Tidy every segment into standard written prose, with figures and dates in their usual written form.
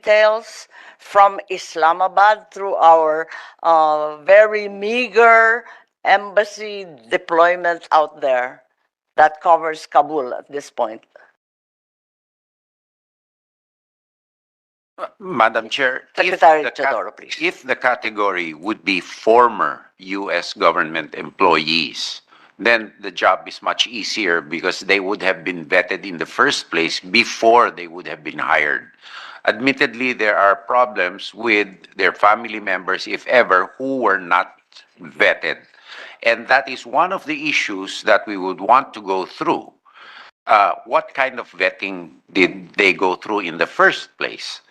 details from Islamabad through our very meager embassy deployment out there that covers Kabul at this point. Madam Chair, Secretary Chadoro, please. if the category would be former U.S. government employees, then the job is much easier because they would have been vetted in the first place before they would have been hired. Admittedly, there are problems with their family members, if ever, who were not vetted. And that is one of the issues that we would want to go through. What kind of vetting did they go through in the first place?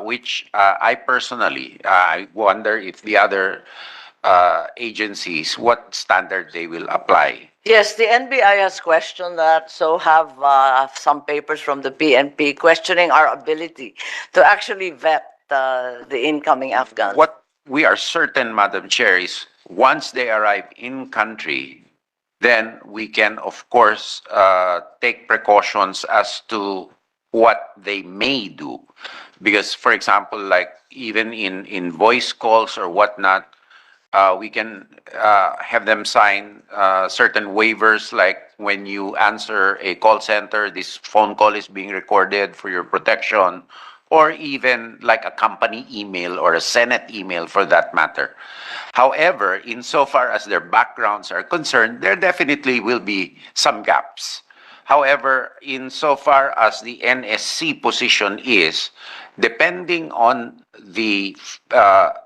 Which I personally, I wonder if the other agencies, what standard they will apply. Yes, the NBI has questioned that, so have some papers from the PNP questioning our ability to actually vet the incoming Afghans. What we are certain, Madam Chair, is once they arrive in country, then we can, of course, take precautions as to what they may do. Because, for example, like even in voice calls or whatnot, we can have them sign certain waivers, like when you answer a call center, this phone call is being recorded for your protection, or even like a company email or a Senate email for that matter. However, insofar as their backgrounds are concerned, there definitely will be some gaps. However, insofar as the NSC position is, depending on the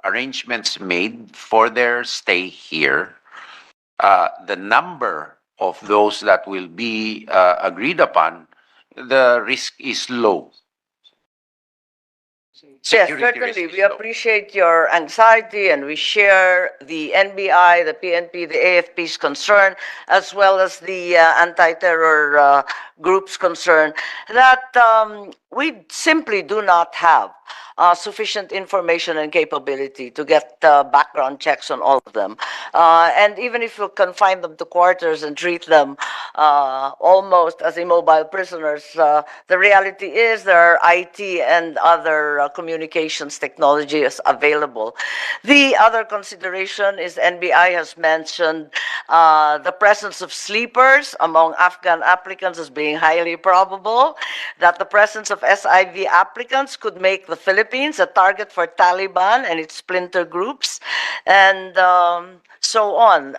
arrangements made for their stay here, the number of those that will be agreed upon, the risk is low. Yes, certainly. We appreciate your anxiety and we share the NBI, the PNP, the AFP's concern, as well as the anti-terror group's concern that we simply do not have sufficient information and capability to get background checks on all of them. And even if you confine them to quarters and treat them almost as immobile prisoners, the reality is there are IT and other communications technologies available. The other consideration is NBI has mentioned the presence of sleepers among Afghan applicants as being highly probable, that the presence of SIV applicants could make the Philippines a target for Taliban and its splinter groups, and so on.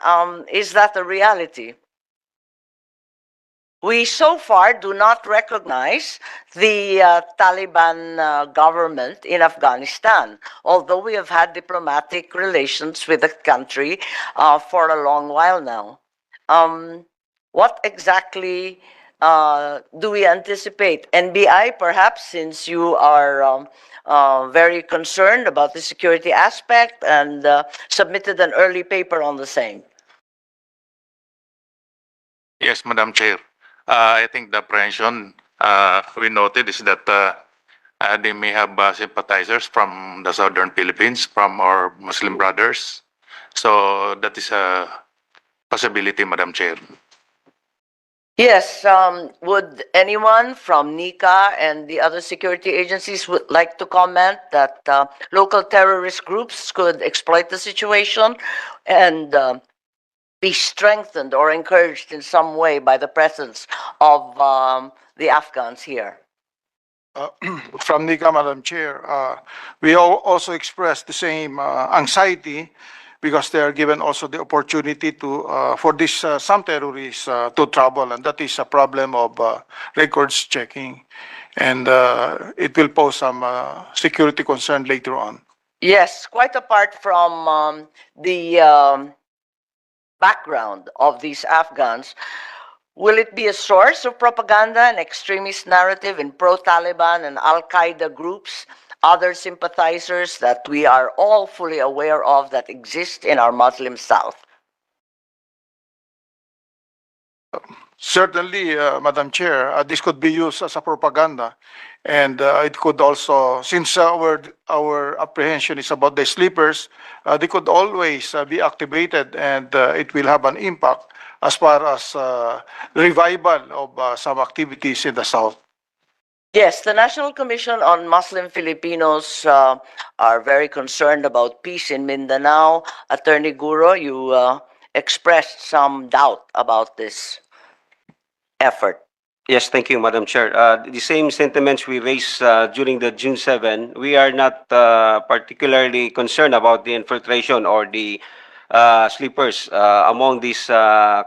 Is that a reality? We so far do not recognize the Taliban government in Afghanistan, although we have had diplomatic relations with the country for a long while now. What exactly do we anticipate? NBI, perhaps, since you are very concerned about the security aspect and submitted an early paper on the same. Yes, Madam Chair. I think the apprehension we noted is that they may have sympathizers from the southern Philippines, from our Muslim brothers. So that is a possibility, Madam Chair. Yes, would anyone from Nika and the other security agencies would like to comment that local terrorist groups could exploit the situation and be strengthened or encouraged in some way by the presence of the Afghans here? From Nika, Madam Chair, we also express the same anxiety because they are given also the opportunity to for this some terrorists to travel, and that is a problem of records checking, and it will pose some security concern later on. Yes, quite apart from the background of these Afghans, will it be a source of propaganda and extremist narrative in pro-Taliban and Al-Qaeda groups, other sympathizers that we are all fully aware of that exist in our Muslim South? Certainly, Madam Chair, this could be used as a propaganda, and it could also, since our apprehension is about the sleepers, they could always be activated, and it will have an impact as far as revival of some activities in the South. Yes, the National Commission on Muslim Filipinos are very concerned about peace in Mindanao. Attorney Guro, you expressed some doubt about this effort. Yes, thank you, Madam Chair. The same sentiments we raised during the June 7, we are not particularly concerned about the infiltration or the sleepers among these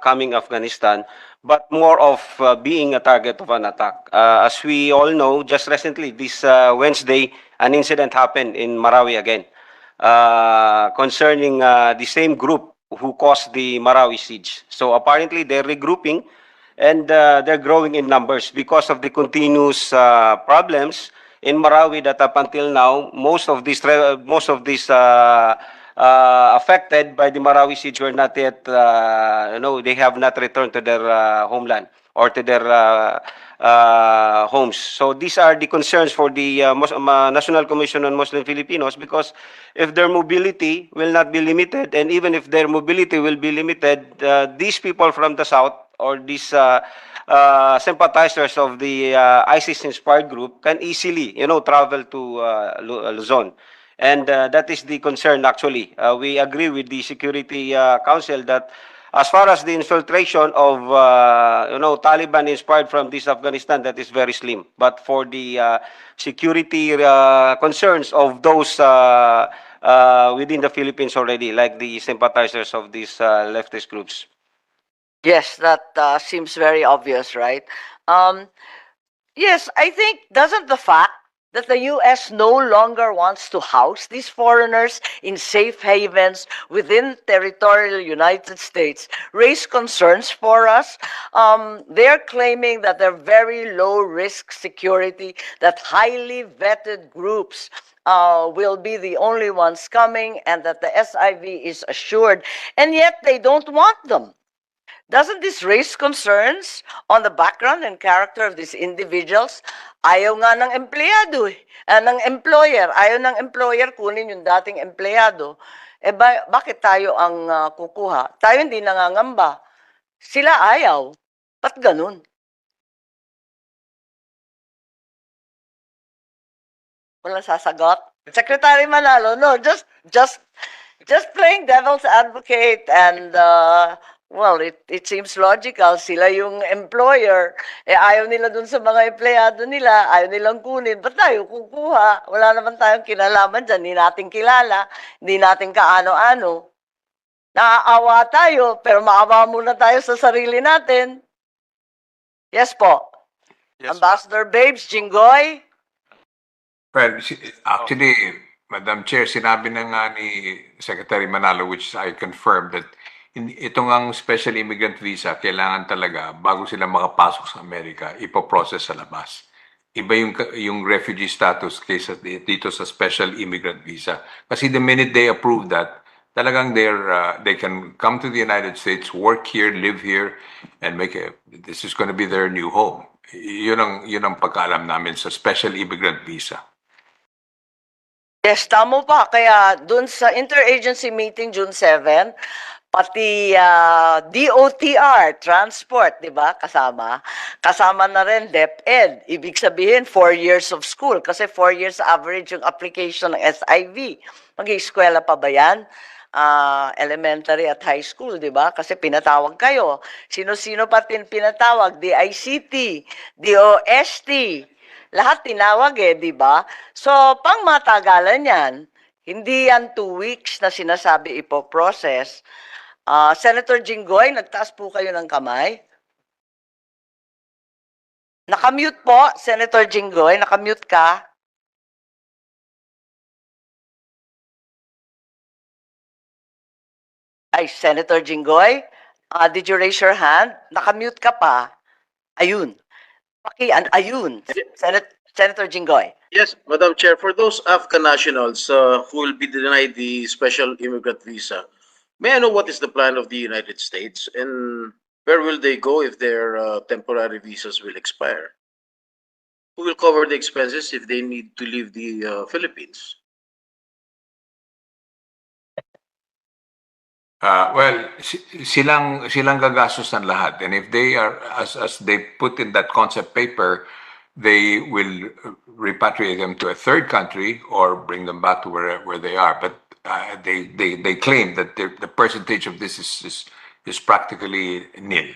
coming Afghanistan, but more of being a target of an attack. As we all know, just recently, this Wednesday, an incident happened in Marawi again concerning the same group who caused the Marawi siege. So apparently, they're regrouping and they're growing in numbers because of the continuous problems in Marawi that up until now most of these affected by the Marawi siege were not yet they have not returned to their homeland or to their homes. So these are the concerns for the National Commission on Muslim Filipinos, because if their mobility will not be limited, and even if their mobility will be limited, these people from the south or these sympathizers of the ISIS-inspired group can easily, travel to Luzon. And that is the concern, actually. We agree with the Security Council that as far as the infiltration of, Taliban inspired from this Afghanistan, that is very slim. But for the security concerns of those within the Philippines already, like the sympathizers of these leftist groups. Yes, that seems very obvious, right? Um, yes, I think, doesn't the fact that the U.S. no longer wants to house these foreigners in safe havens within territorial United States raise concerns for us? They're claiming that they're very low risk security, that highly vetted groups will be the only ones coming, and that the SIV is assured, and yet they don't want them. Doesn't this raise concerns on the background and character of these individuals? Ayaw nga ng empleyado ng employer. Ayaw ng employer kunin yung dating empleyado. Bakit tayo ang kukuha? Tayo hindi nangangamba. Sila ayaw. Ba't ganun? Walang sasagot? Secretary Manalo, no, just playing devil's advocate, and well, it seems logical. Sila yung employer. Ayaw nila dun sa mga empleyado nila. Ayaw nilang kunin. Ba't tayo kukuha? Wala naman tayong kinalaman dyan. Hindi natin kilala. Hindi natin kaano-ano. Naaawa tayo, pero maawa muna tayo sa sarili natin. Yes po. Yes, Ambassador Babes, Jinggoy. Well, actually, Madam Chair, sinabi na nga ni Secretary Manalo, which I confirmed, that itong ang special immigrant visa, kailangan talaga, bago sila makapasok sa Amerika, ipoprocess sa labas. Iba yung refugee status kaysa dito sa special immigrant visa. Kasi the minute they approve that, talagang they can come to the United States, work here, live here, and this is going to be their new home. Yun ang pagkaalam namin sa special immigrant visa. Yes, tamo pa. Kaya dun sa interagency meeting June 7, pati DOTR, transport, di ba, kasama. Kasama na rin DepEd. Ibig sabihin, 4 years of school. Kasi 4 years average yung application ng SIV. Mag-eskwela pa ba yan? Elementary at high school, di ba? Kasi pinatawag kayo. Sino-sino pa pinatawag? DICT, DOST. Lahat tinawag di ba? So, pang matagalan yan, hindi yan 2 weeks na sinasabi ipoprocess. Senator Jinggoy, nagtaas po kayo ng kamay. Nakamute po, Senator Jinggoy, nakamute ka. Ay, Senator Jinggoy, did you raise your hand? Nakamute ka pa. Ayun. Ayun. Senator Jinggoy. Yes, Madam Chair, for those Afghan nationals who will be denied the special immigrant visa, may I know what is the plan of the United States, and where will they go if their temporary visas will expire? Who will cover the expenses if they need to leave the Philippines? Well, silang gagastos ng lahat. And if they are, as they put in that concept paper, they will repatriate them to a third country or bring them back to where they are. But they claim that the percentage of this is practically nil.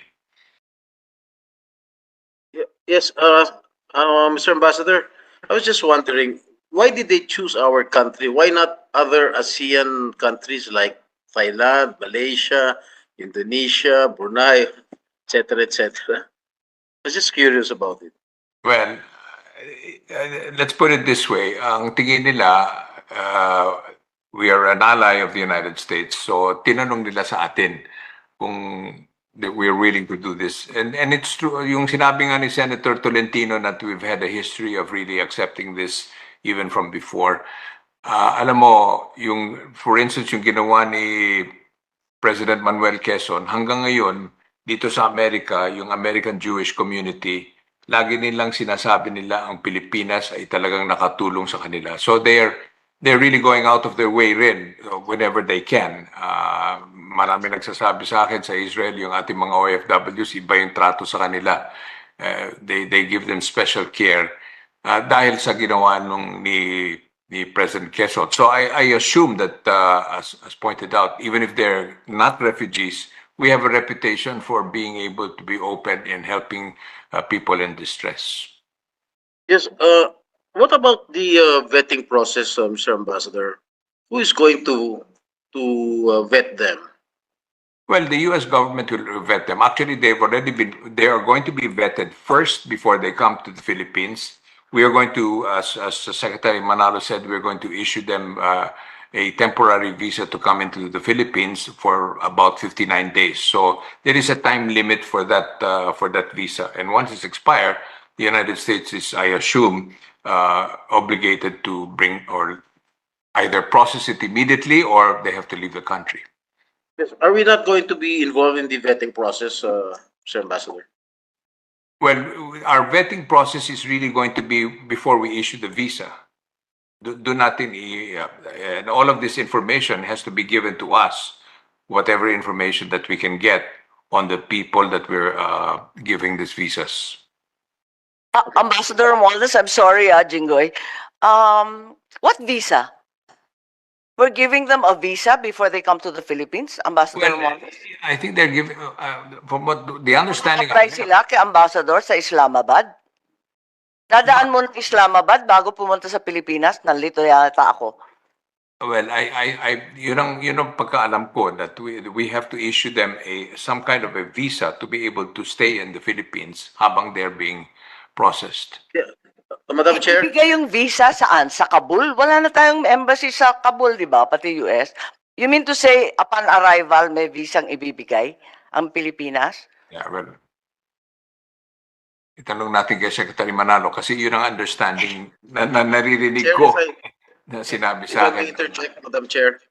Yes, Mr. Ambassador, I was just wondering, why did they choose our country? Why not other ASEAN countries like Thailand, Malaysia, Indonesia, Brunei, etc., etc.? I was just curious about it. Well, let's put it this way. Ang tingin nila, we are an ally of the United States. So tinanong nila sa atin kung that we're willing to do this. And it's true, yung sinabi nga ni Senator Tolentino that we've had a history of really accepting this even from before. Alam mo, for instance, yung ginawa ni President Manuel Quezon, hanggang ngayon, dito sa Amerika, yung American Jewish community, lagi nilang sinasabi nila ang Pilipinas ay talagang nakatulong sa kanila. So they're really going out of their way rin whenever they can. Marami nagsasabi sa akin sa Israel, yung ating mga OFWs, iba yung trato sa kanila. They give them special care dahil sa ginawa ni President Quezon. So I assume that, as pointed out, even if they're not refugees, we have a reputation for being able to be open and helping people in distress. Yes, what about the vetting process, Mr. Ambassador? Who is going to vet them? Well, the U.S. government will vet them. Actually, they are going to be vetted first before they come to the Philippines. We are going to, as Secretary Manalo said, we're going to issue them a temporary visa to come into the Philippines for about 59 days. So there is a time limit for that visa. And once it's expired, the United States is, I assume, obligated to bring or either process it immediately or they have to leave the country. Yes. Are we not going to be involved in the vetting process, Mr. Ambassador? Well, our vetting process is really going to be before we issue the visa. And all of this information has to be given to us, whatever information that we can get on the people that we're giving these visas. Ambassador Romualdez, I'm sorry, Jingoy. What visa? We're giving them a visa before they come to the Philippines, Ambassador Well, Romualdez? I think they're giving, from what the understanding Apply sila kay Ambassador sa Islamabad? Dadaan mo ng Islamabad bago pumunta sa Pilipinas? Nalito yata ako. Well, yun ang pagkaalam ko that we have to issue them some kind of a visa to be able to stay in the Philippines habang they're being processed. Madam Chair? Ibigay yung visa saan? Sa Kabul? Wala na tayong embassy sa Kabul, di ba? Pati US. You mean to say, upon arrival, may visang ibibigay ang Pilipinas? Yeah, well, itanong natin kay Secretary Manalo kasi yun ang understanding na naririnig ko na sinabi sa akin. Interject, Madam Chair.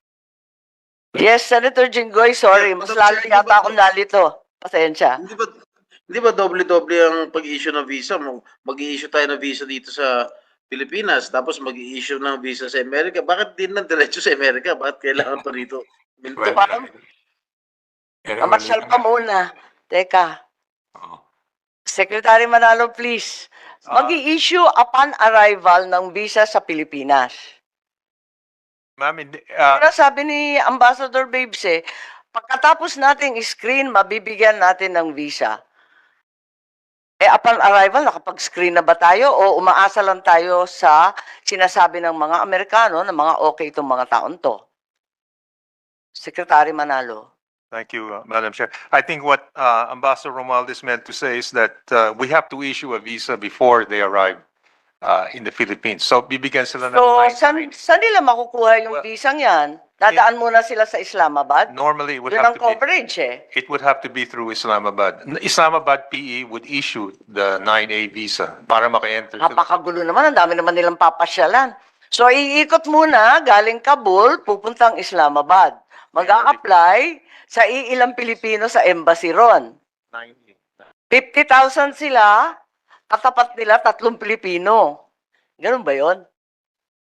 Yes, Senator Jinggoy, sorry. Yeah, Mas Madam lalo Chair, yata di ba- akong nalito. Pasensya. Hindi ba doble-doble ang pag-issue ng visa? Mag-i-issue tayo ng visa dito sa Pilipinas, tapos mag-i-issue ng visa sa Amerika. Bakit din na diretso sa Amerika? Bakit kailangan pa rito? Well, Mamasyal pa muna. Teka. Oo. Secretary Manalo, please. Mag-i-issue upon arrival ng visa sa Pilipinas. Ma'am, Pero sabi ni Ambassador Babes pagkatapos nating screen, mabibigyan natin ng visa. Upon arrival, nakapag-screen na ba tayo o umaasa lang tayo sa sinasabi ng mga Amerikano na mga okay itong mga taon to? Secretary Manalo. thank you, Madam Chair. I think what Ambassador Romualdez meant to say is that we have to issue a visa before they arrive in the Philippines. So, bibigyan sila ng So, 99. saan nila makukuha yung Well, visang yan? Dadaan muna sila sa Islamabad? Normally, it would Yun have ang to be, coverage it would have to be through Islamabad. Islamabad PE would issue the 9A visa para maka-enter sila. Napakagulo naman, ang dami naman nilang papasyalan. So, iikot muna, galing Kabul, pupuntang Islamabad. Mag-a-apply sa iilang Pilipino sa embassy ron. 9A. 50,000 sila, katapat nila 3 Pilipino. Ganun ba yon?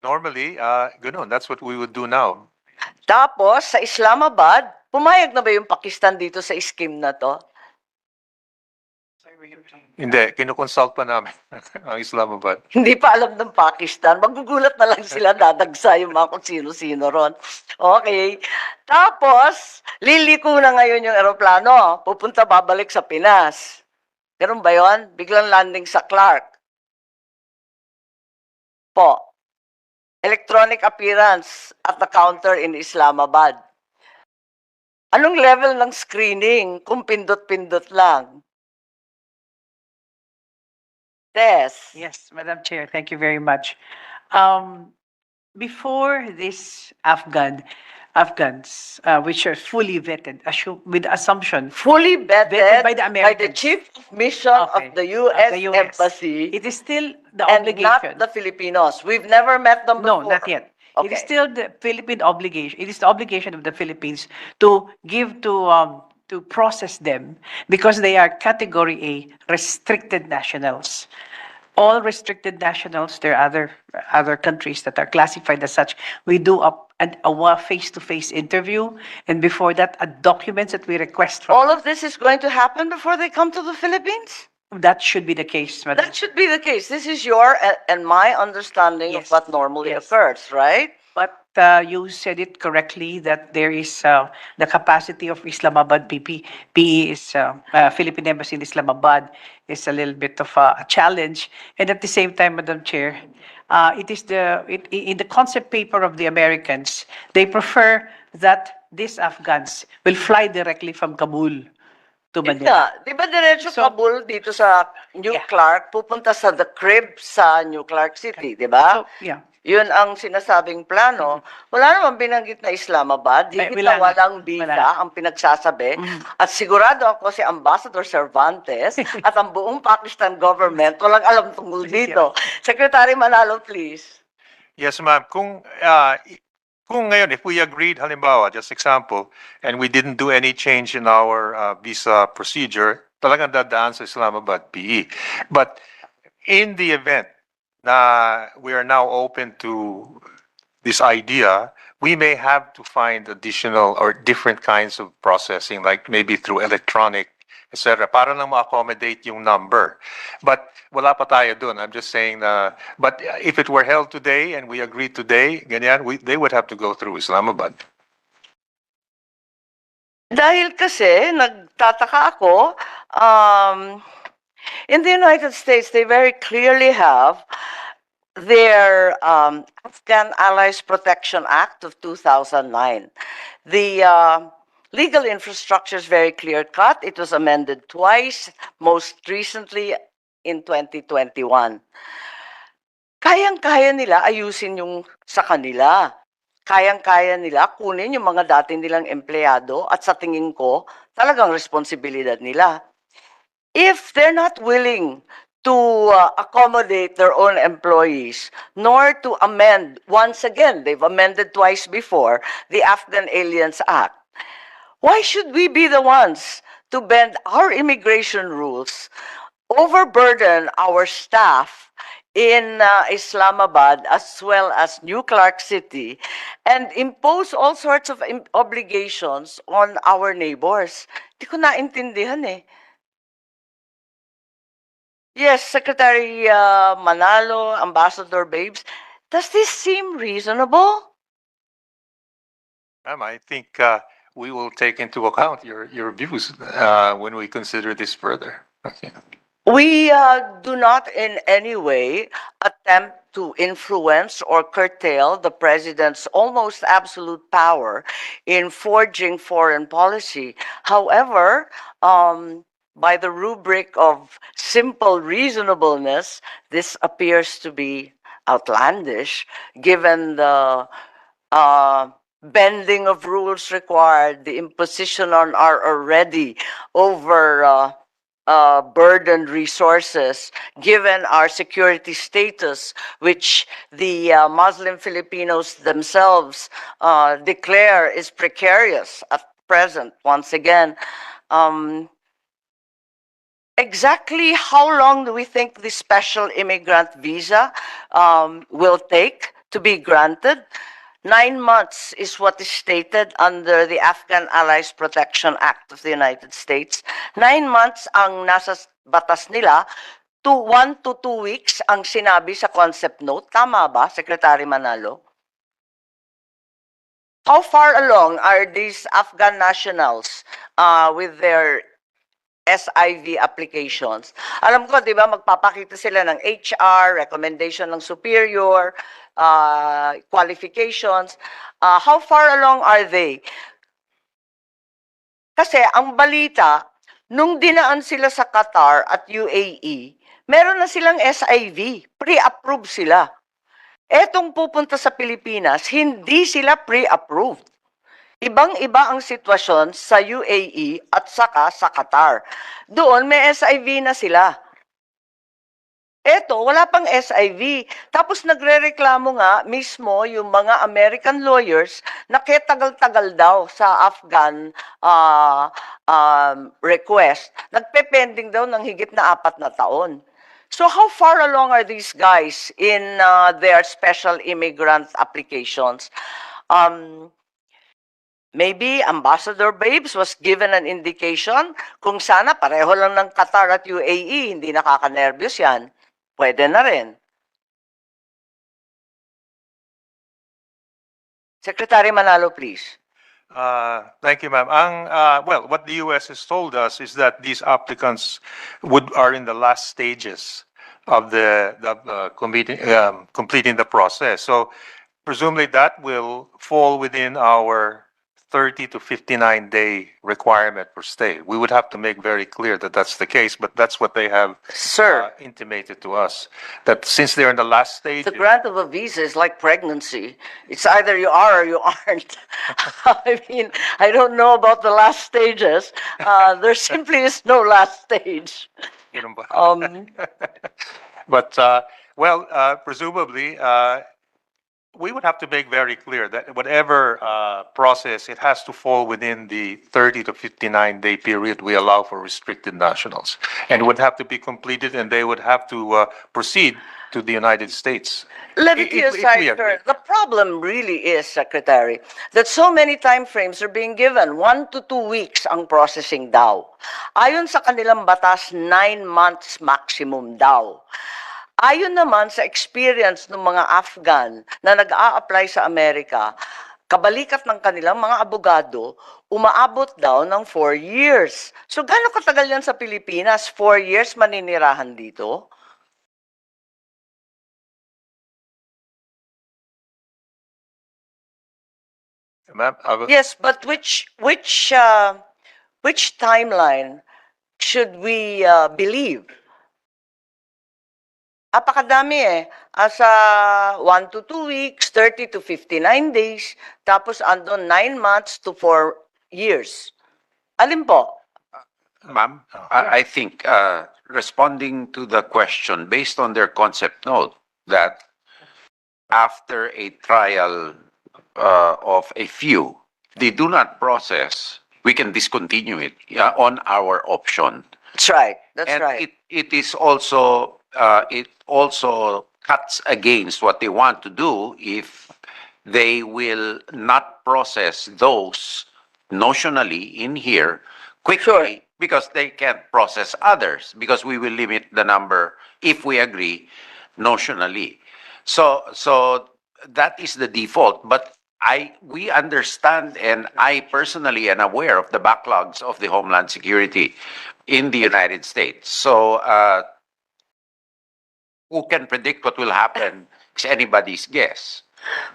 Normally, ganun. That's what we would do now. Tapos, sa Islamabad, pumayag na ba yung Pakistan dito sa scheme na to? Hindi, kinukonsult pa namin ang Islamabad. Hindi pa alam ng Pakistan. Magugulat na lang sila, dadagsa yung mga kung sino-sino ron. Okay. Tapos, liliko na ngayon yung eroplano. Pupunta, babalik sa Pinas. Ganun ba yun? Biglang landing sa Clark. Po. Electronic appearance at the counter in Islamabad. Anong level ng screening kung pindot-pindot lang? Test. Yes, Madam Chair, thank you very much. Before this Afghans, which are fully vetted, with assumption, Fully vetted Vetted by the by the Americans. chief of mission Okay, of the U.S. of the US. Embassy it is still the and obligation. not the Filipinos. We've never met them No, before. not yet. It Okay. is still the Philippine obligation. It is the obligation of the Philippines to give to process them because they are Category A restricted nationals. All restricted nationals, there are other countries that are classified as such. We do a face-to-face interview, and before that, documents that we request from. All of this is going to happen before they come to the Philippines? That should be the case, Madam. That should be the case. This is your and my understanding of Yes. what normally Yes. occurs, right? But you said it correctly that there is the capacity of Islamabad PE is Philippine Embassy in Islamabad is a little bit of a challenge, and at the same time, Madam Chair, it is in the concept paper of the Americans, they prefer that these Afghans will fly directly from Kabul to Yun Manila. nga. Di ba diretso So- Kabul dito sa New Yeah. Clark, pupunta sa The Crib sa New Clark City, di ba? So, yeah. Yun ang sinasabing plano. Wala naman binanggit na Islamabad. Di Ay, kita wala nga. walang visa Wala. Mm-hmm. ang pinagsasabi. At sigurado ako si Ambassador Cervantes at ang buong Pakistan government walang alam tungkol dito. Secretary Manalo, please. Yes, ma'am. Kung ngayon, if we agreed, halimbawa, just example, and we didn't do any change in our visa procedure, talagang dadaan sa Islamabad PE. But in the event na we are now open to this idea, we may have to find additional or different kinds of processing, like maybe through electronic, etc., para lang ma-accommodate yung number. But wala pa tayo dun. I'm just saying na, but if it were held today and we agreed today, ganyan, they would have to go through Islamabad. Dahil kasi, nagtataka ako, in the United States, they very clearly have their Afghan Allies Protection Act of 2009. The legal infrastructure is very clear-cut. It was amended twice, most recently in 2021. Kayang-kaya nila ayusin yung sa kanila. Kayang-kaya nila kunin yung mga dati nilang empleyado at sa tingin ko, talagang responsibilidad nila. If they're not willing to accommodate their own employees, nor to amend, once again, they've amended twice before, the Afghan Aliens Act, why should we be the ones to bend our immigration rules, overburden our staff in Islamabad as well as New Clark City, and impose all sorts of obligations on our neighbors? Di ko naintindihan eh. Yes, Secretary Manalo, Ambassador Babes, does this seem reasonable? Ma'am, I think we will take into account your views when we consider this further. Okay. We do not in any way attempt to influence or curtail the president's almost absolute power in forging foreign policy. However, by the rubric of simple reasonableness, this appears to be outlandish given the bending of rules required, the imposition on our already over burdened resources, given our security status, which the Muslim Filipinos themselves declare is precarious at present. Once again, exactly how long do we think the special immigrant visa will take to be granted? 9 months is what is stated under the Afghan Allies Protection Act of the United States. 9 months ang nasa batas nila, 1 to 2 weeks ang sinabi sa concept note. Tama ba, Secretary Manalo? How far along are these Afghan nationals with their SIV applications? Alam ko, di ba, magpapakita sila ng HR, recommendation ng superior, qualifications. How far along are they? Kasi ang balita, nung dinaan sila sa Qatar at UAE, meron na silang SIV, pre-approved sila. Etong pupunta sa Pilipinas, hindi sila pre-approved. Ibang-iba ang sitwasyon sa UAE at saka sa Qatar. Doon may SIV na sila. Eto, wala pang SIV. Tapos nagrereklamo nga mismo yung mga American lawyers na ketagal-tagal daw sa Afghan request. Nagpe-pending daw ng higit na 4 na taon. So how far along are these guys in their special immigrant applications? Maybe Ambassador Babes was given an indication kung sana pareho lang ng Qatar at UAE, hindi nakaka-nervyos yan. Pwede na rin. Secretary Manalo, please. Thank you, ma'am. Well, what the U.S. has told us is that these applicants are in the last stages of completing the process. So presumably that will fall within our 30 to 59-day requirement for stay. We would have to make very clear that that's the case, but that's what they have Sir, intimated to us, that since they're in the last stage. the grant of a visa is like pregnancy. It's either you are or you aren't. I mean, I don't know about the last stages. There simply is no last stage. Ganun ba? Um, But, presumably, we would have to make very clear that whatever process, it has to fall within the 30 to 59-day period we allow for restricted nationals. And it would have to be completed, and they would have to proceed to the United States. Levity If we aside, agree. sir, the problem really is, Secretary, that so many time frames are being given. 1 to 2 weeks ang processing daw. Ayon sa kanilang batas, 9 months maximum daw. Ayon naman sa experience ng mga Afghan na nag-a-apply sa Amerika, kabalikat ng kanilang mga abogado, umaabot daw ng 4 years. So gaano katagal yan sa Pilipinas? 4 years maninirahan dito? Ma'am, Yes, but which timeline should we believe? Apakadami eh. Asa 1 to 2 weeks, 30 to 59 days, tapos andon 9 months to 4 years. Alin po? Ma'am, I think responding to the question based on their concept note that after a trial of a few, they do not process, we can discontinue it on our option. That's right. That's And right. it is also, it also cuts against what they want to do if they will not process those notionally in here quickly because they can't process others because we will limit the number if we agree notionally. So that is the default, but we understand, and I personally am aware of the backlogs of the Homeland Security in the United States. So who can predict what will happen is anybody's guess.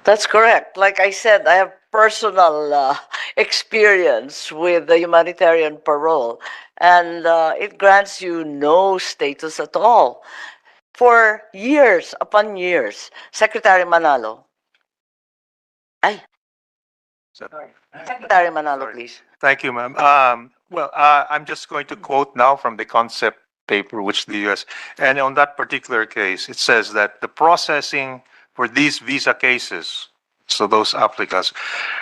That's correct. Like I said, I have personal experience with the humanitarian parole, and it grants you no status at all for years upon years. Secretary Manalo. Ay, Secretary Manalo, Sorry. please. Thank you, ma'am. Well, I'm just going to quote now from the concept paper, which the U.S. And on that particular case, it says that the processing for these visa cases, so those applicants,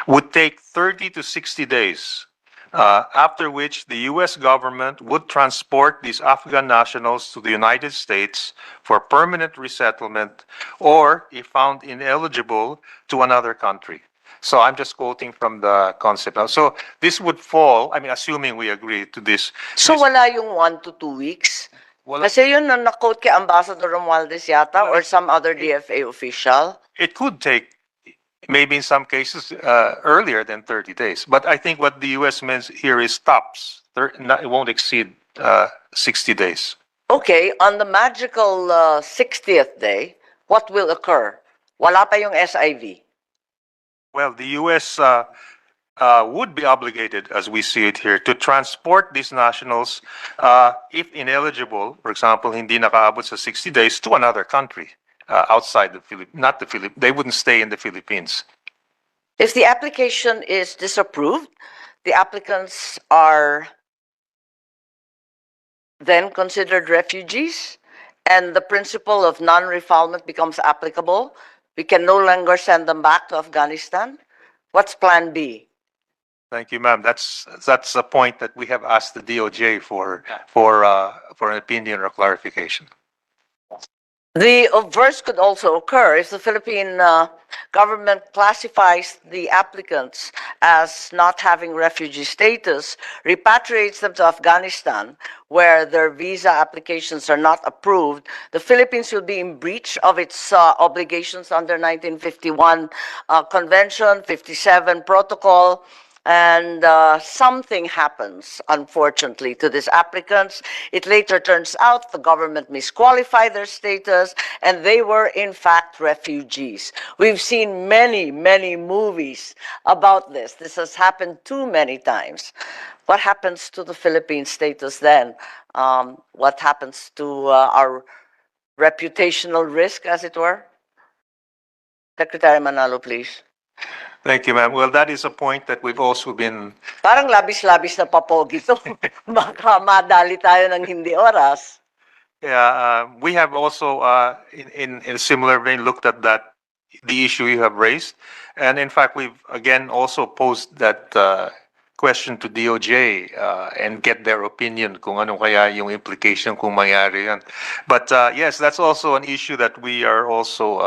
would take 30 to 60 days after which the U.S. government would transport these Afghan nationals to the United States for permanent resettlement or, if found ineligible, to another country. So I'm just quoting from the concept. Now, so this would fall, I mean, assuming we agree to this. So wala yung 1 to 2 weeks? Wala- Kasi yun ang na-quote kay Ambassador Romualdez yata Well, or some other DFA official. It could take, maybe in some cases, earlier than 30 days. But I think what the U.S. means here is stops. It won't exceed 60 days. Okay, on the magical 60th day, what will occur? Wala pa yung SIV. Well, the U.S. Would be obligated, as we see it here, to transport these nationals, if ineligible, for example, hindi nakaabot sa 60 days, to another country outside the Philippines, not the Philippines. They wouldn't stay in the Philippines. If the application is disapproved, the applicants are then considered refugees and the principle of non-refoulement becomes applicable. We can no longer send them back to Afghanistan. What's plan B? Thank you, ma'am. That's a point that we have asked the DOJ for an opinion or clarification. The obverse could also occur if the Philippine government classifies the applicants as not having refugee status, repatriates them to Afghanistan, where their visa applications are not approved. The Philippines will be in breach of its obligations under 1951 Convention, 57 Protocol, and something happens, unfortunately, to these applicants. It later turns out the government misqualified their status, and they were, in fact, refugees. We've seen many, many movies about this. This has happened too many times. What happens to the Philippine status then? What happens to our reputational risk, as it were? Secretary Manalo, please. Thank you, ma'am. Well, that is a point that we've also been Parang labis-labis na papogi to. Baka madali tayo ng hindi oras. Yeah, we have also, in a similar vein, looked at the issue you have raised. And in fact, we've again also posed that question to DOJ and get their opinion kung ano kaya yung implication kung mangyari yan. But yes, that's also an issue that we are also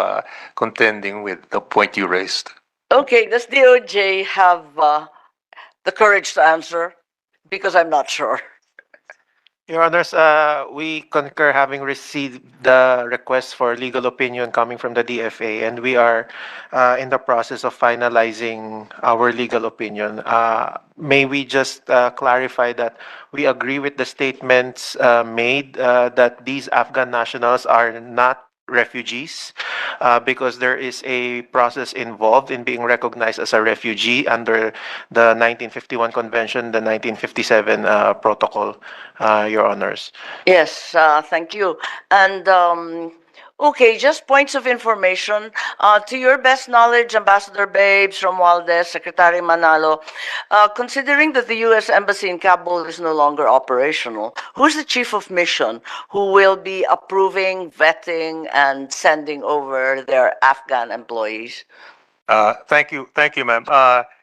contending with, the point you raised. Okay, does DOJ have the courage to answer? Because I'm not sure. Your Honors, we concur having received the request for legal opinion coming from the DFA, and we are in the process of finalizing our legal opinion. May we just clarify that we agree with the statements made that these Afghan nationals are not refugees because there is a process involved in being recognized as a refugee under the 1951 Convention, the 1957 Protocol, Your Honors. Yes, thank you. And okay, just points of information. To your best knowledge, Ambassador Babes, Romualdez, Secretary Manalo, considering that the U.S. Embassy in Kabul is no longer operational, who's the chief of mission who will be approving, vetting, and sending over their Afghan employees? Thank you, ma'am.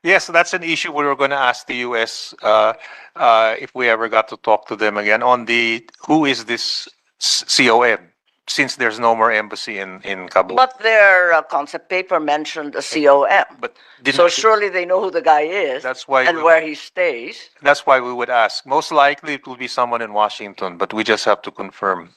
Yes, that's an issue we were going to ask the U.S. If we ever got to talk to them again on who is this COM, since there's no more embassy in Kabul. But their concept paper mentioned a COM. But So surely they know who the guy is That's why and where he stays. That's why we would ask. Most likely it will be someone in Washington, but we just have to confirm.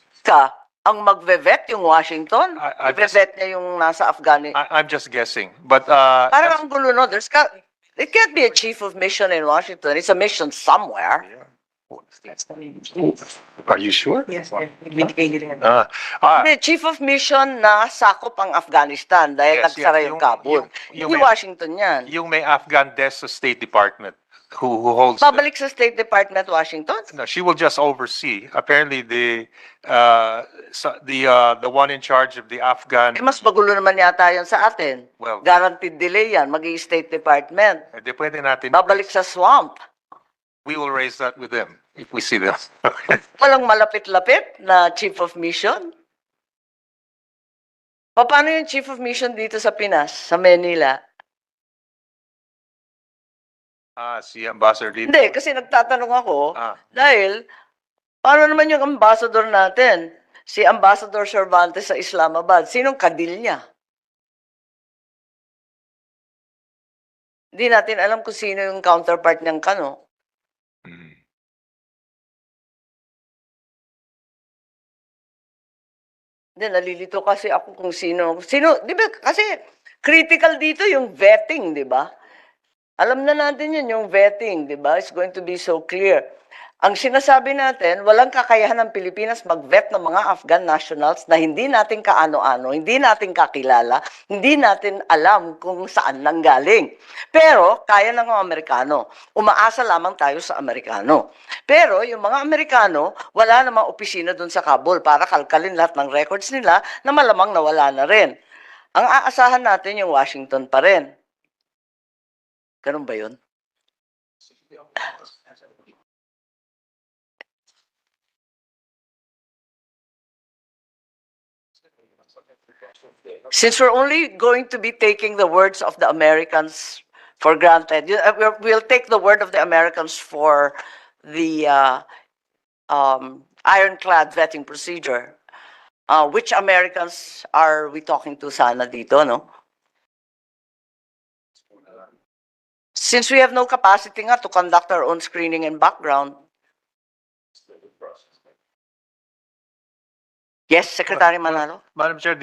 Ang magve-vet yung Washington, I- i-vet niya yung nasa Afghanistan. I'm just guessing, but Parang ang gulo, no? It can't be a chief of mission in Washington. It's a mission somewhere. Are you sure? Yes, indicated him. The chief of mission na sakop ang Afghanistan dahil Yes, nagsara yes, yung Kabul. yung Hindi may- Washington yan. Yung may Afghan desk sa State Department who holds. Babalik sa State Department, Washington? No, she will just oversee. Apparently, the one in charge of the Afghan. Mas magulo naman yata yan sa atin. Well- Guaranteed delay yan, State Department. Pwede natin. Babalik sa swamp. We will raise that with them if we see them. Walang malapit-lapit na chief of mission? Paano yung chief of mission dito sa Pinas, sa Manila? Si Ambassador dito. Hindi, kasi nagtatanong ako, Ah. dahil, paano naman yung ambassador natin? Si Ambassador Cervantes sa Islamabad, sinong kadil niya? Hindi natin alam kung sino yung counterpart niyang kano. Mm. Hindi, nalilito kasi ako kung sino. Sino, di ba, kasi critical dito yung vetting, di ba? Alam na natin yun, yung vetting, di ba? It's going to be so clear. Ang sinasabi natin, walang kakayahan ng Pilipinas mag-vet ng mga Afghan nationals na hindi natin kaano-ano, hindi natin kakilala, hindi natin alam kung saan nanggaling. Pero, kaya ng mga Amerikano. Umaasa lamang tayo sa Amerikano. Pero, yung mga Amerikano, wala namang opisina dun sa Kabul para kalkalin lahat ng records nila na malamang nawala na rin. Ang aasahan natin yung Washington pa rin. Ganun ba yun? Since we're only going to be taking the words of the Americans for granted, we'll take the word of the Americans for the ironclad vetting procedure. Which Americans are we talking to sana dito, no? Since we have no capacity nga to conduct our own screening and background. Yes, Secretary Manalo? Madam Chair,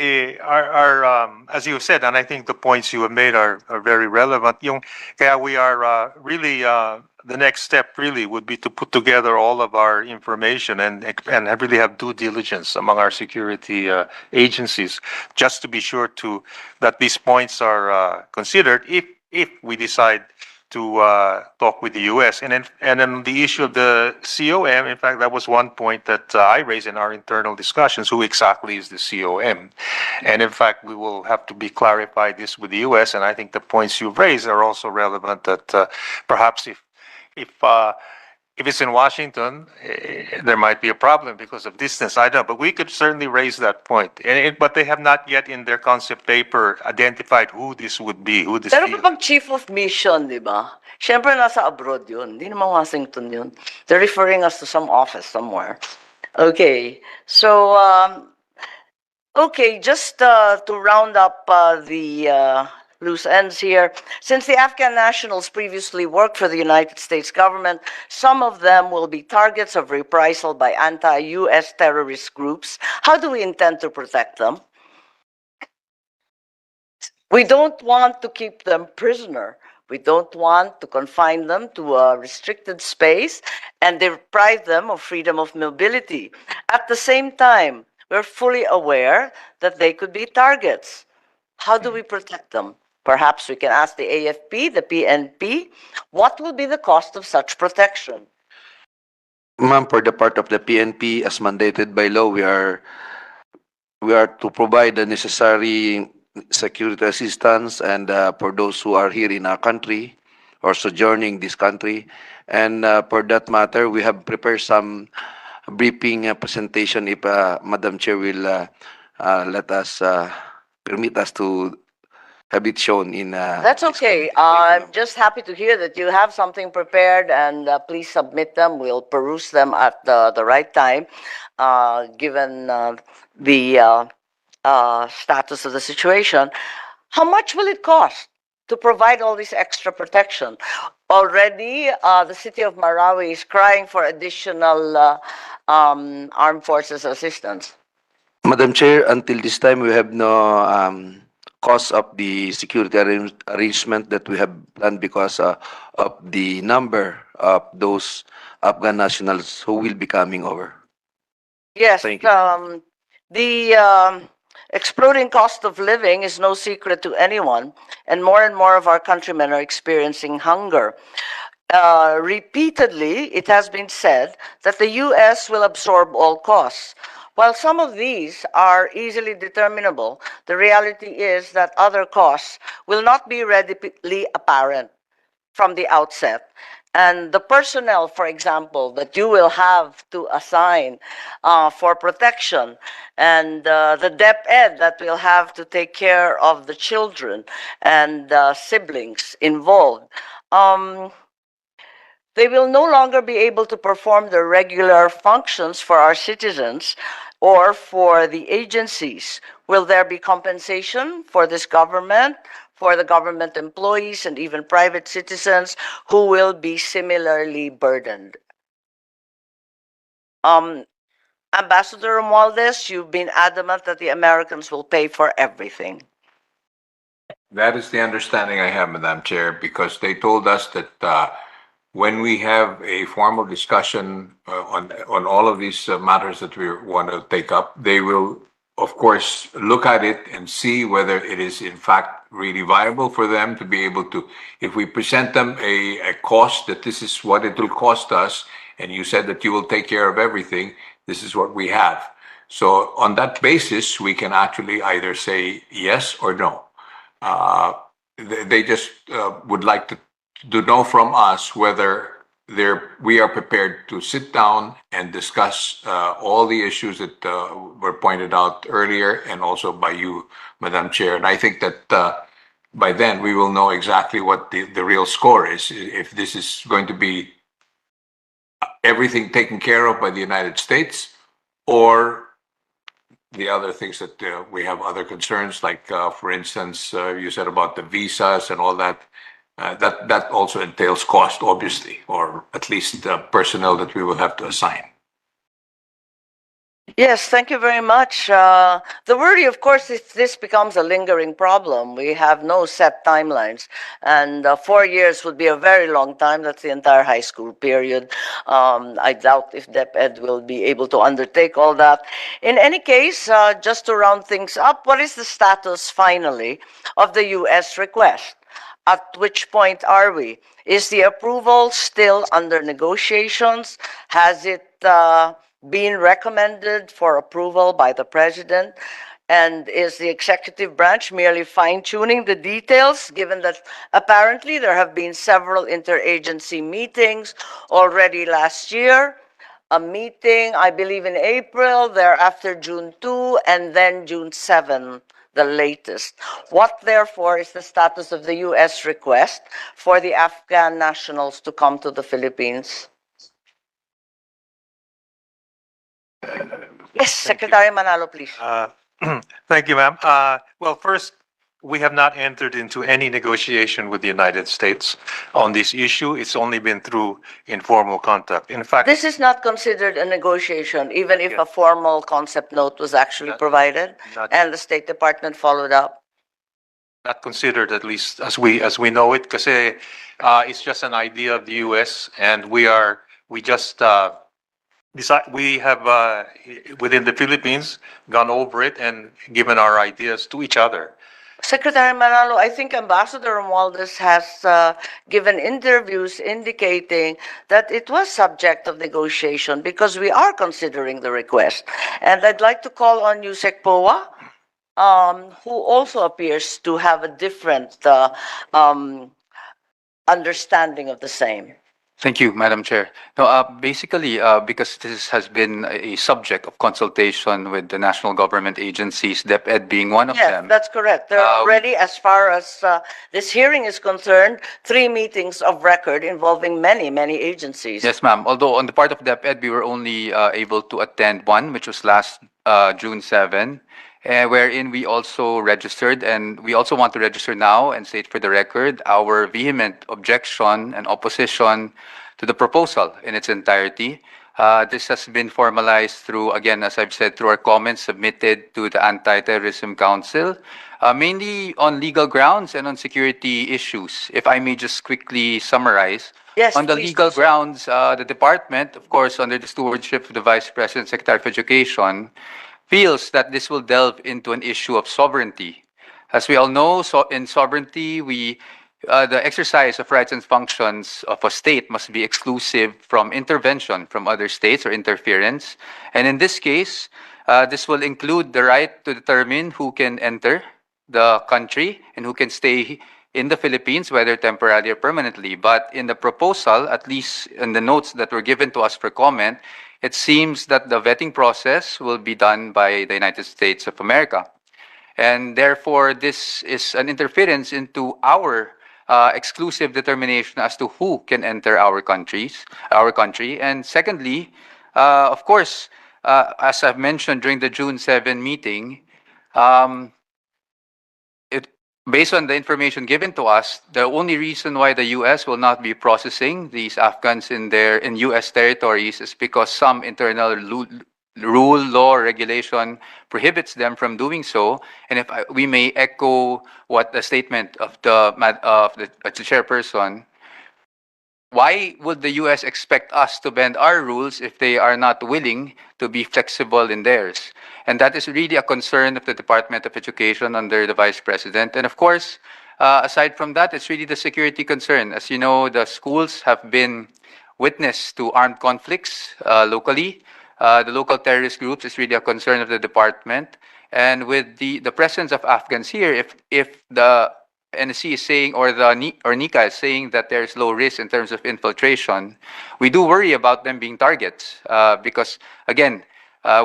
as you said, and I think the points you have made are very relevant. Kaya we are really, the next step really would be to put together all of our information and really have due diligence among our security agencies, just to be sure that these points are considered if we decide to talk with the U.S. And then the issue of the COM, in fact, that was one point that I raised in our internal discussions, who exactly is the COM? And in fact, we will have to be clarified this with the U.S., and I think the points you've raised are also relevant, that perhaps if it's in Washington, there might be a problem because of distance. I don't know, but we could certainly raise that point. But they have not yet in their concept paper identified who this would be, who this Pero is. pag chief of mission, di ba? Siyempre nasa abroad yun. Hindi naman Washington yun. They're referring us to some office somewhere. Okay. So, okay, just to round up the loose ends here. Since the Afghan nationals previously worked for the United States government, some of them will be targets of reprisal by anti-US terrorist groups. How do we intend to protect them? We don't want to keep them prisoner. We don't want to confine them to a restricted space and deprive them of freedom of mobility. At the same time, we're fully aware that they could be targets. How do we protect them? Perhaps we can ask the AFP, the PNP, what will be the cost of such protection? Ma'am, for the part of the PNP, as mandated by law, we are to provide the necessary security assistance and for those who are here in our country or sojourning this country. And for that matter, we have prepared some briefing presentation if Madam Chair will let us permit us to have it shown in. That's okay. I'm just happy to hear that you have something prepared, and please submit them. We'll peruse them at the right time, given the status of the situation. How much will it cost to provide all this extra protection? Already, the city of Marawi is crying for additional armed forces assistance. Madam Chair, until this time, we have no cost of the security arrangement that we have planned because of the number of those Afghan nationals who will be coming over. Yes, Thank you. the exploding cost of living is no secret to anyone, and more of our countrymen are experiencing hunger. Repeatedly, it has been said that the U.S. will absorb all costs. While some of these are easily determinable, the reality is that other costs will not be readily apparent from the outset. And the personnel, for example, that you will have to assign for protection, and the DepEd that will have to take care of the children and siblings involved. They will no longer be able to perform their regular functions for our citizens or for the agencies. Will there be compensation for this government, for the government employees, and even private citizens who will be similarly burdened? Ambassador Romualdez, you've been adamant that the Americans will pay for everything. That is the understanding I have, Madam Chair, because they told us that when we have a formal discussion on all of these matters that we want to take up, they will, of course, look at it and see whether it is in fact really viable for them to be able to, if we present them a cost that this is what it will cost us, and you said that you will take care of everything, this is what we have. So on that basis, we can actually either say yes or no. They just would like to know from us whether we are prepared to sit down and discuss all the issues that were pointed out earlier and also by you, Madam Chair. And I think that by then we will know exactly what the real score is, if this is going to be everything taken care of by the United States or the other things that we have other concerns, like for instance, you said about the visas and all that. That also entails cost, obviously, or at least personnel that we will have to assign. Yes, thank you very much. The worry, of course, is this becomes a lingering problem. We have no set timelines, and 4 years would be a very long time. That's the entire high school period. I doubt if DepEd will be able to undertake all that. In any case, just to round things up, what is the status finally of the U.S. request? At which point are we? Is the approval still under negotiations? Has it been recommended for approval by the president? And is the executive branch merely fine-tuning the details, given that apparently there have been several interagency meetings already last year? A meeting, I believe, in April, thereafter June 2, and then June 7, the latest. What, therefore, is the status of the U.S. request for the Afghan nationals to come to the Philippines? Yes, Secretary Manalo, please. Thank you, ma'am. Well, first, we have not entered into any negotiation with the United States on this issue. It's only been through informal contact. In fact, This is not considered a negotiation, even if a formal concept note was actually provided not- and the State Department followed up. not considered, at least as we know it, because it's just an idea of the U.S. and we just we have within the Philippines gone over it and given our ideas to each other. Secretary Manalo, I think Ambassador Romualdez has given interviews indicating that it was subject of negotiation because we are considering the request. And I'd like to call on you, Secpoa, who also appears to have a different understanding of the same. Thank you, Madam Chair. No, basically, because this has been a subject of consultation with the national government agencies, DepEd being one of Yes, them. that's correct. There are already, as far as this hearing is concerned, 3 meetings of record involving many, many agencies. Yes, ma'am. Although on the part of DepEd, we were only able to attend one, which was last June 7, wherein we also registered, and we also want to register now and state for the record our vehement objection and opposition to the proposal in its entirety. This has been formalized through, again, as I've said, through our comments submitted to the Anti-Terrorism Council, mainly on legal grounds and on security issues. If I may just quickly summarize. Yes, on the please legal do so. grounds, the department, of course, under the stewardship of the Vice President, Secretary of Education, feels that this will delve into an issue of sovereignty. As we all know, in sovereignty, the exercise of rights and functions of a state must be exclusive from intervention from other states or interference. And in this case, this will include the right to determine who can enter the country and who can stay in the Philippines, whether temporarily or permanently. But in the proposal, at least in the notes that were given to us for comment, it seems that the vetting process will be done by the United States of America. And therefore, this is an interference into our exclusive determination as to who can enter our country. And secondly, of course, as I've mentioned during the June 7 meeting, um, it, based on the information given to us, the only reason why the U.S. will not be processing these Afghans in U.S. territories is because some internal rule, law, regulation prohibits them from doing so. And if we may echo what the statement of the chairperson, why would the U.S. expect us to bend our rules if they are not willing to be flexible in theirs? And that is really a concern of the Department of Education under the Vice President. And of course, aside from that, it's really the security concern. As you know, the schools have been witness to armed conflicts locally. The local terrorist groups is really a concern of the department. And with the presence of Afghans here, if the NSC is saying, or Nika is saying that there's low risk in terms of infiltration, we do worry about them being targets because, again,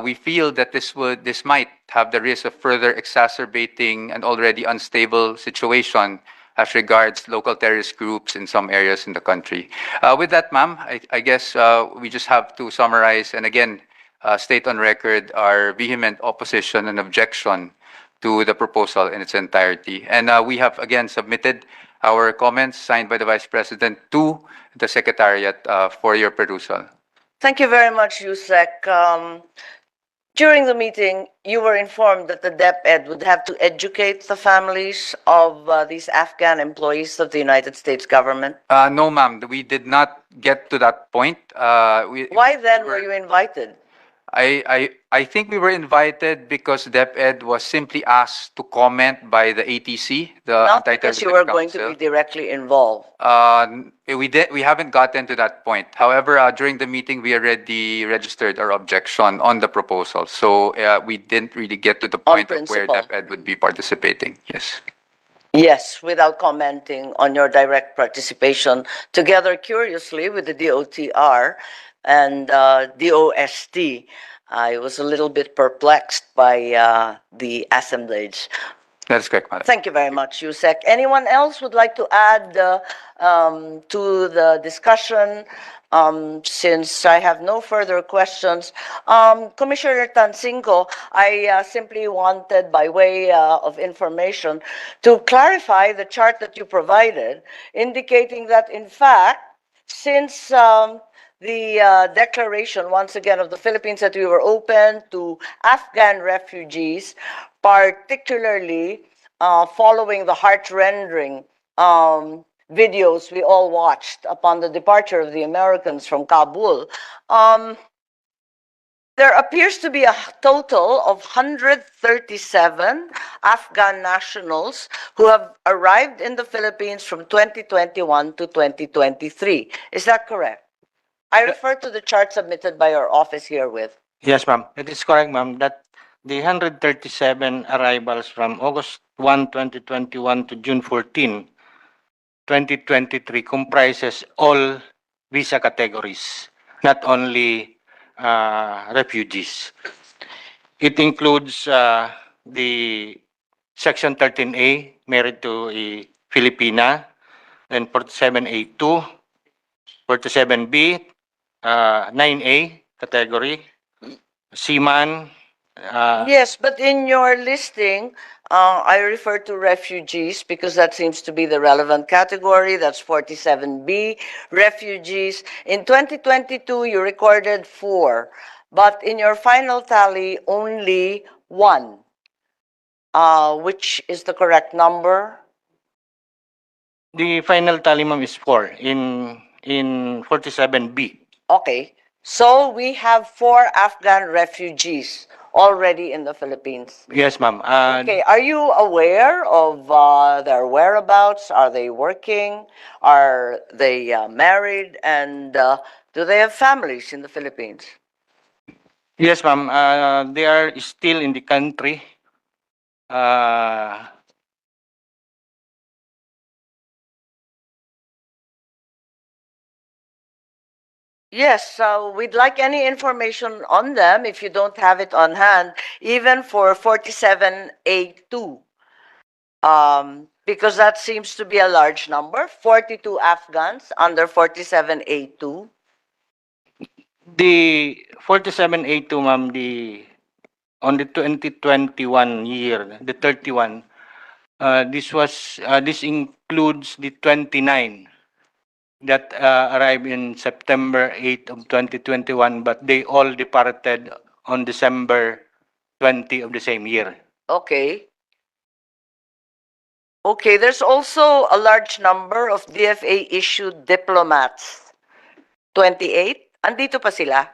we feel that this might have the risk of further exacerbating an already unstable situation as regards local terrorist groups in some areas in the country. With that, ma'am, I guess we just have to summarize and again state on record our vehement opposition and objection to the proposal in its entirety. And we have again submitted our comments signed by the Vice President to the Secretariat for your perusal. Thank you very much, Yusek. During the meeting, you were informed that the DepEd would have to educate the families of these Afghan employees of the United States government. No, ma'am, we did not get to that point. Why then were you invited? I think we were invited because DepEd was simply asked to comment by the ATC, the Not because you were going to Council. be directly involved. We haven't gotten to that point. However, during the meeting, we already registered our objection on the proposal. So we didn't really get to the point of where principle. DepEd would be participating. Yes. Yes, without commenting on your direct participation, together curiously with the DOTR and DOST. I was a little bit perplexed by the assemblage. That's correct, madam. Thank you very much, Yusek. Anyone else would like to add to the discussion? Since I have no further questions, Commissioner Tansinko, I simply wanted, by way of information, to clarify the chart that you provided, indicating that, in fact, since the declaration, once again, of the Philippines that we were open to Afghan refugees, particularly following the heart-rending videos we all watched upon the departure of the Americans from Kabul, there appears to be a total of 137 Afghan nationals who have arrived in the Philippines from 2021 to 2023. Is that correct? I refer to the chart submitted by your office herewith. Yes, ma'am. It is correct, ma'am, that the 137 arrivals from August 1, 2021 to June 14, 2023 comprises all visa categories, not only refugees. It includes the Section 13A, married to a Filipina, then 47A2, 47B, 9A category, seaman. Yes, but in your listing, I refer to refugees because that seems to be the relevant category. That's 47B, refugees. In 2022, you recorded 4, but in your final tally, only 1. Which is the correct number? The final tally, ma'am, is 4 in 47B. Okay, so we have 4 Afghan refugees already in the Philippines. Yes, ma'am. Okay, are you aware of their whereabouts? Are they working? Are they married? And do they have families in the Philippines? Yes, ma'am. They are still in the country. Yes, so we'd like any information on them if you don't have it on hand, even for 47A2. Because that seems to be a large number, 42 Afghans under 47A2. The 4782, ma'am, on the 2021 year, the 31, this includes the 29 that arrived in September 8 of 2021, but they all departed on December 20 of the same year. Okay. Okay, there's also a large number of DFA-issued diplomats. 28? Andito pa sila?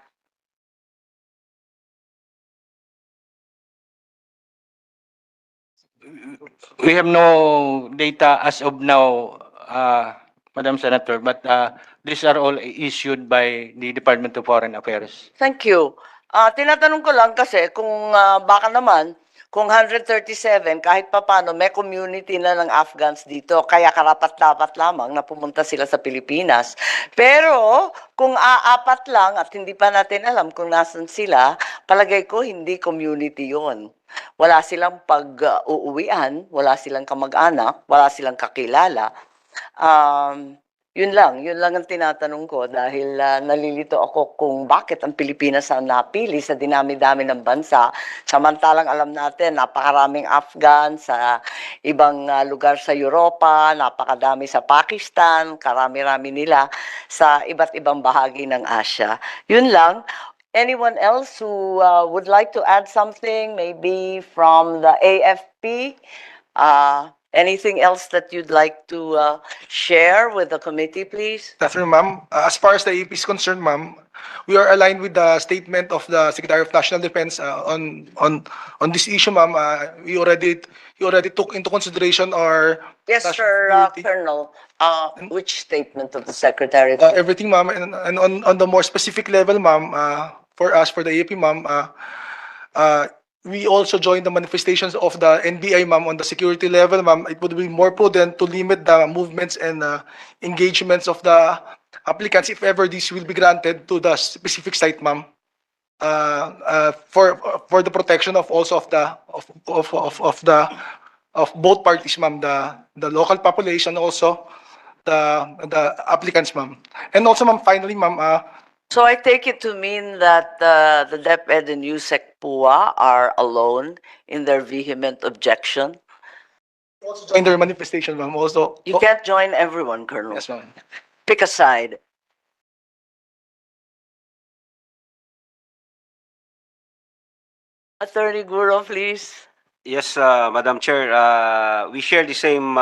We have no data as of now, Madam Senator, but these are all issued by the Department of Foreign Affairs. Thank you. Tinatanong ko lang kasi kung baka naman, kung 137, kahit papano, may community na ng Afghans dito, kaya karapat-dapat lamang na pumunta sila sa Pilipinas. Pero kung aapat lang at hindi pa natin alam kung nasan sila, palagay ko hindi community yon. Wala silang pag-uuwian, wala silang kamag-anak, wala silang kakilala. Yun lang ang tinatanong ko dahil nalilito ako kung bakit ang Pilipinas ang napili sa dinami-dami ng bansa. Samantalang alam natin, napakaraming Afghan sa ibang lugar sa Europa, napakadami sa Pakistan, karami-rami nila sa iba't ibang bahagi ng Asia. Yun lang. Anyone else who would like to add something, maybe from the AFP? Anything else that you'd like to share with the committee, please? That's right, ma'am. As far as the AP is concerned, ma'am, we are aligned with the statement of the Secretary of National Defense on this issue, ma'am. He already took into consideration our Yes, national sir, security. Colonel. Which statement of the Secretary? Everything, ma'am, and on the more specific level, ma'am, for us, for the AP, ma'am, we also join the manifestations of the NBI, ma'am, on the security level, ma'am. It would be more prudent to limit the movements and engagements of the applicants, if ever this will be granted, to the specific site, ma'am, for the protection of also of both parties, ma'am, the local population, also the applicants, ma'am. And also, ma'am, finally, ma'am, So I take it to mean that the DepEd and USEC PUA are alone in their vehement objection. also join their manifestation, ma'am. Also, You can't join everyone, Colonel. yes, ma'am. Pick a side. Attorney Guro, please. Yes, Madam Chair, we share the same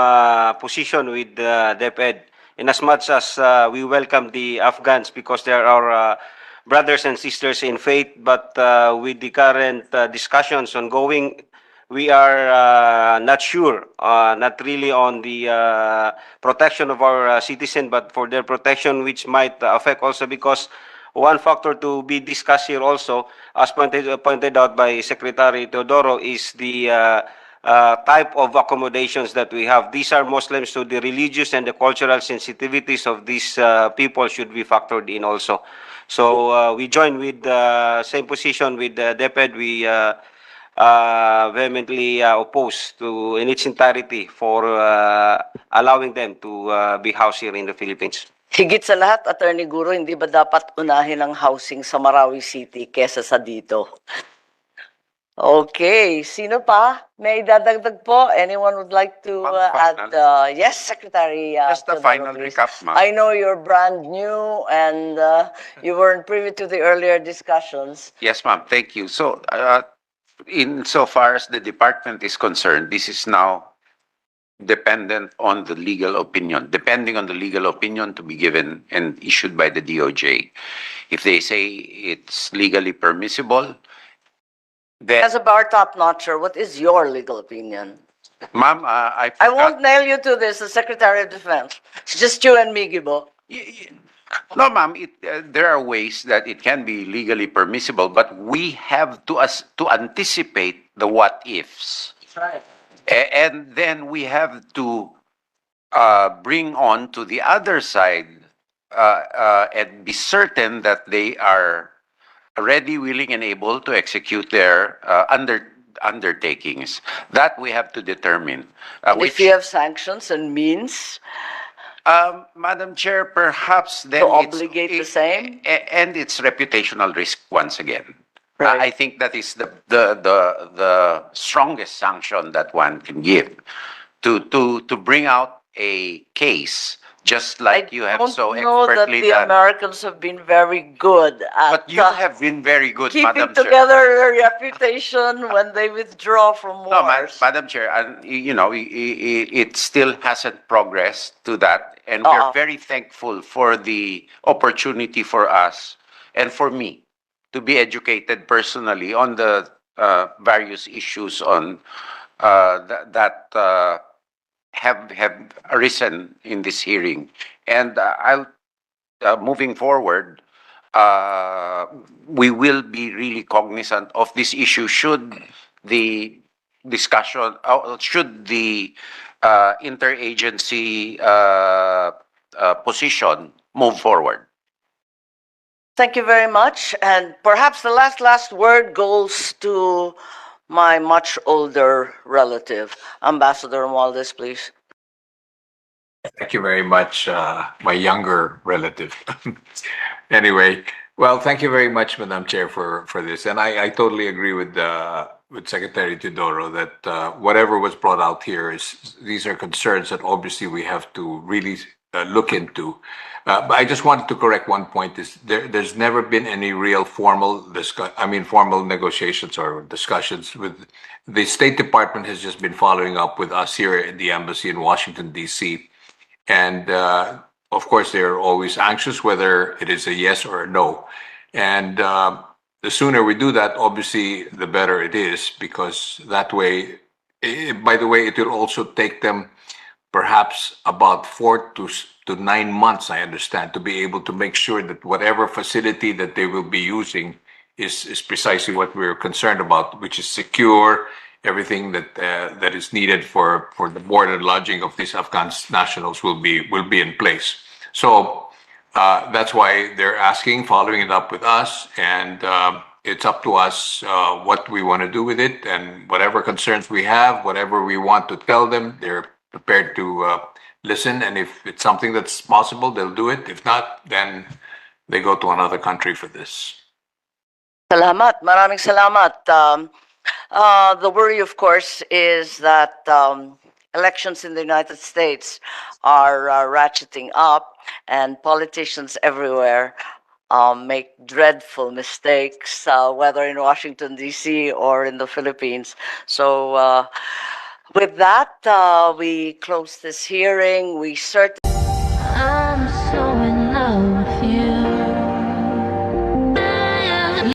position with DepEd in as much as we welcome the Afghans because they are our brothers and sisters in faith, but with the current discussions ongoing, we are not sure, not really on the protection of our citizen, but for their protection, which might affect also because one factor to be discussed here also, as pointed out by Secretary Teodoro, is the type of accommodations that we have. These are Muslims, so the religious and the cultural sensitivities of these people should be factored in also. So we join with the same position with DepEd. We vehemently oppose to in its entirety for allowing them to be housed here in the Philippines. Higit sa lahat, Attorney Guro, hindi ba dapat unahin ang housing sa Marawi City kesa sa dito? Okay, sino pa? May dadagdag po? Anyone would like to add? Yes, Secretary. Just a Teodoro, final please. recap, ma'am. I know you're brand new and you weren't privy to the earlier discussions. Yes, ma'am. Thank you. So, insofar as the department is concerned, this is now dependent on the legal opinion, depending on the legal opinion to be given and issued by the DOJ. If they say it's legally permissible, then, As a bar top notcher, what is your legal opinion? ma'am, I I forgot. won't nail you to this, the Secretary of Defense. It's just you and me, Gibo. No, ma'am, there are ways that it can be legally permissible, but we have to anticipate the what ifs. Right. And then we have to bring on to the other side and be certain that they are ready, willing, and able to execute their undertakings. That we have to determine. If you have sanctions and means Madam Chair, perhaps then to obligate the same? And it's reputational risk once again. Right. I think that is the strongest sanction that one can give to bring out a case just like you have so I don't know that expertly the done. Americans have been very good at But you have been very good, keeping Madam Chair. together their reputation when they withdraw from No, wars. Madam Chair, and it still hasn't progressed to that, and we're very thankful for the opportunity for us and for me to be educated personally on the various issues on that have arisen in this hearing, and I'll moving forward. We will be really cognizant of this issue should the discussion, should the interagency position move forward. Thank you very much. And perhaps the last word goes to my much older relative, Ambassador Romualdez, please. Thank you very much, my younger relative. Anyway, well, thank you very much, Madam Chair, for this. And I totally agree with Secretary Teodoro that whatever was brought out here these are concerns that obviously we have to really look into. But I just wanted to correct one point: there's never been any real formal negotiations or discussions with the State Department. Has just been following up with us here at the embassy in Washington D.C. And of course, they're always anxious whether it is a yes or a no. And the sooner we do that, obviously, the better it is, because that way, by the way, it will also take them perhaps about 4 to 9 months, I understand, to be able to make sure that whatever facility that they will be using is precisely what we're concerned about, which is secure, everything that is needed for the board and lodging of these Afghan nationals will be in place. So that's why they're asking, following it up with us, and it's up to us what we want to do with it, and whatever concerns we have, whatever we want to tell them, they're prepared to listen. And if it's something that's possible, they'll do it. If not, then they go to another country for this. Salamat. Maraming salamat. The worry, of course, is that elections in the United States are ratcheting up, and politicians everywhere make dreadful mistakes, whether in Washington, D.C. or in the Philippines. So with that, we close this hearing. We certainly